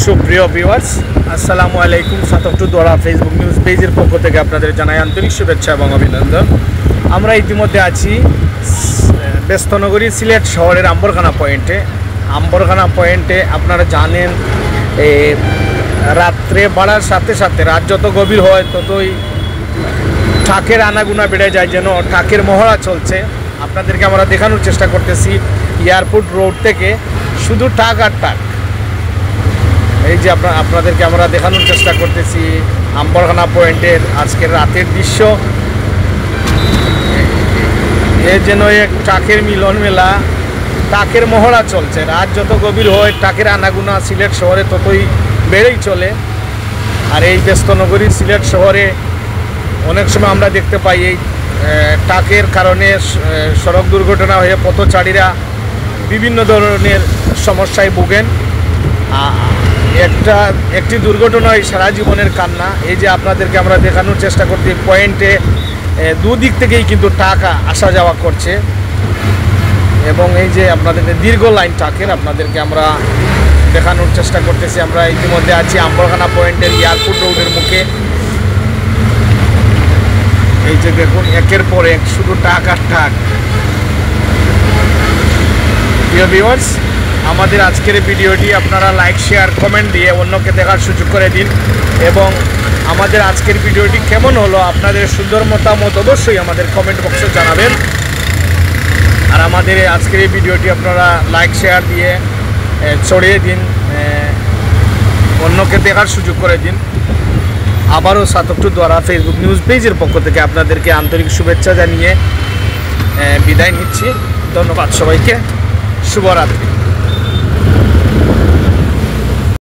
সুপ্রিয় ভিউয়ার্স, আসসালামু আলাইকুম। সাতকটু দ্বারা ফেসবুক নিউজ পেজের পক্ষ থেকে আপনাদের জানাই আন্তরিক শুভেচ্ছা এবং অভিনন্দন। আমরা ইতিমধ্যে আছি ব্যস্তনগরী সিলেট শহরের আম্বরখানা পয়েন্টে। আপনারা জানেন রাত্রে বাড়ার সাথে সাথে রাত যত গভীর হয় ততই ট্রাকের আনাগুনা বেড়ে যায়, যেন ট্রাকের মহড়া চলছে। আপনাদেরকে আমরা দেখানোর চেষ্টা করতেছি এয়ারপোর্ট রোড থেকে শুধু ট্রাক আর ট্রাক। এই যে আপনাদেরকে আমরা দেখানোর চেষ্টা করতেছি আম্বরখানা পয়েন্টের আজকের রাতের দৃশ্য। এ যেন এক ট্রাকের মিলন মেলা, ট্রাকের মহড়া চলছে। রাত যত গভীর হয় ট্রাকের আনাগুনা সিলেট শহরে ততই বেড়েই চলে। আর এই ব্যস্তনগরী সিলেট শহরে অনেক সময় আমরা দেখতে পাই এই ট্রাকের কারণে সড়ক দুর্ঘটনা হয়ে পথচারীরা বিভিন্ন ধরনের সমস্যায় ভোগেন। একটি দুর্ঘটনায় সারা জীবনের কান্না। এই যে আপনাদেরকে আমরা দেখানোর চেষ্টা করতে পয়েন্টে দুদিক থেকেই কিন্তু ট্রাক আসা যাওয়া করছে এবং এই যে আপনাদেরকে দীর্ঘ লাইন ট্রাকের আপনাদেরকে আমরা দেখানোর চেষ্টা করতেছি। আমরা ইতিমধ্যে আছি আম্বরখানা পয়েন্টের এয়ারপোর্ট রোডের মুখে। এই যে দেখুন একের পর এক শুধু ট্রাক আর ট্রাক। প্রিয় ভিউয়ার্স, আমাদের আজকের ভিডিওটি আপনারা লাইক শেয়ার কমেন্ট দিয়ে অন্যকে দেখার সুযোগ করে দিন এবং আমাদের আজকের ভিডিওটি কেমন হলো আপনাদের সুন্দর মতামত অবশ্যই আমাদের কমেন্ট বক্সে জানাবেন। আর আমাদের আজকের এই ভিডিওটি আপনারা লাইক শেয়ার দিয়ে ছড়িয়ে দিন, অন্যকে দেখার সুযোগ করে দিন। আবারও সাতকটু দ্বারা ফেসবুক নিউজ পেজের পক্ষ থেকে আপনাদেরকে আন্তরিক শুভেচ্ছা জানিয়ে বিদায় নিচ্ছি। ধন্যবাদ সবাইকে, শুভরাত্রি।